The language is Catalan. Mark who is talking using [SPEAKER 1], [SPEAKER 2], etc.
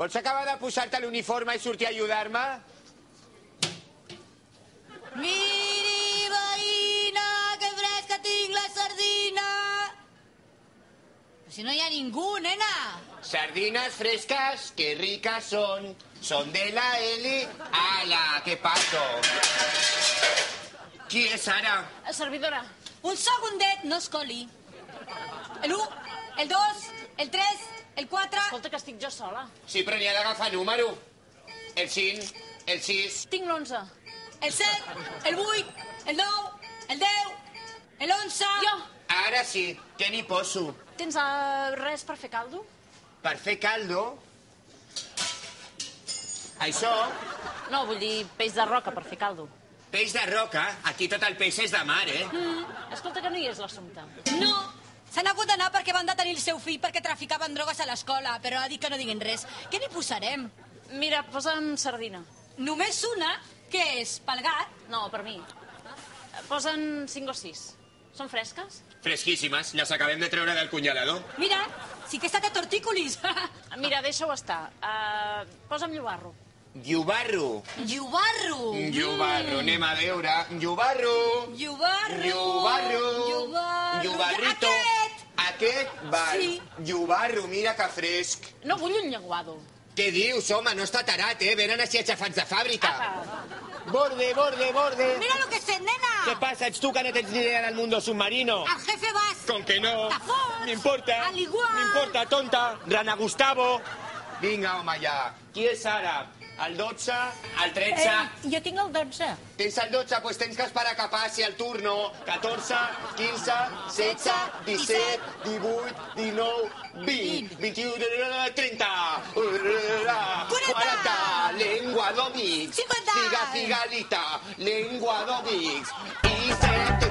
[SPEAKER 1] Vols acabar de posar-te l'uniforme i sortir a ajudar-me?
[SPEAKER 2] Miri, veïna, que fresca tinc la sardina. Però si no hi ha ningú, nena.
[SPEAKER 1] Sardines frescas, que ricas son. Son de la Eli. ¡Hala! ¿Qué paso? Qui és ara?
[SPEAKER 3] Servidora.
[SPEAKER 2] Un segundet, no es coli. L'1, el 2, el 3, el 4...
[SPEAKER 3] Escolta, que estic jo sola.
[SPEAKER 1] Sí, però n'hi ha d'agafar número. El 5, el 6...
[SPEAKER 3] Tinc l'11.
[SPEAKER 2] El 7, el 8, el 9, el 10, el 11...
[SPEAKER 3] Jo.
[SPEAKER 1] Ara sí, què n'hi poso?
[SPEAKER 3] Tens res per fer caldo?
[SPEAKER 1] Per fer caldo? Això,
[SPEAKER 3] No, vull dir peix de roca per fer caldo.
[SPEAKER 1] peix de roca, aquí tot el peix és de mar, eh?
[SPEAKER 3] Escolta, que no hi és l'assumpte.
[SPEAKER 2] No, s'han hagut d'anar perquè van detenir el seu fill perquè traficaven drogues a l'escola, però ha dit que no diguin res. Què n'hi posarem?
[SPEAKER 3] Mira, posa'm sardina.
[SPEAKER 2] Només una? Què és, pel gat?
[SPEAKER 3] No, per mi. Posa'n 5 o 6. Són fresques?
[SPEAKER 1] Fresquíssimes, les acabem de treure del congelador.
[SPEAKER 2] Mira, sí que està de tortícolis.
[SPEAKER 3] Mira, deixa-ho estar. Posa'm llobarro.
[SPEAKER 1] Llobarro.
[SPEAKER 2] Llobarro.
[SPEAKER 1] Llobarro, anem a veure. Llobarro.
[SPEAKER 2] Llobarro.
[SPEAKER 1] Llobarro.
[SPEAKER 2] Llobarro.
[SPEAKER 1] Llobarrito. Aquest? Val.
[SPEAKER 2] Sí.
[SPEAKER 1] Llobarro, mira que fresc.
[SPEAKER 3] No vull un lleguado.
[SPEAKER 1] Què dius, home? No està tarat, eh? Venen així aixafats de fàbrica.
[SPEAKER 3] Apa.
[SPEAKER 1] Borde, borde, borde.
[SPEAKER 2] Mira lo que sé, nena.
[SPEAKER 1] ¿Qué pasa? ¿Ets tu que no tens ni idea del mundo submarino?
[SPEAKER 2] El jefe vas.
[SPEAKER 1] Con que no.
[SPEAKER 2] Tafots.
[SPEAKER 1] M'importa.
[SPEAKER 2] Al igual.
[SPEAKER 1] M'importa, tonta. Rana Gustavo. Vinga, home, ja. Qui és ara? El 12, el 13...
[SPEAKER 2] Jo tinc el 12.
[SPEAKER 1] Tens el 12, doncs tens que esperar que passi el turno. 14, 15, 16, 17, 18, 19, 20, 21, 30, 40, lengua d'òmix.
[SPEAKER 2] 50.
[SPEAKER 1] Figa, figalita, lengua d'òmix. I 7...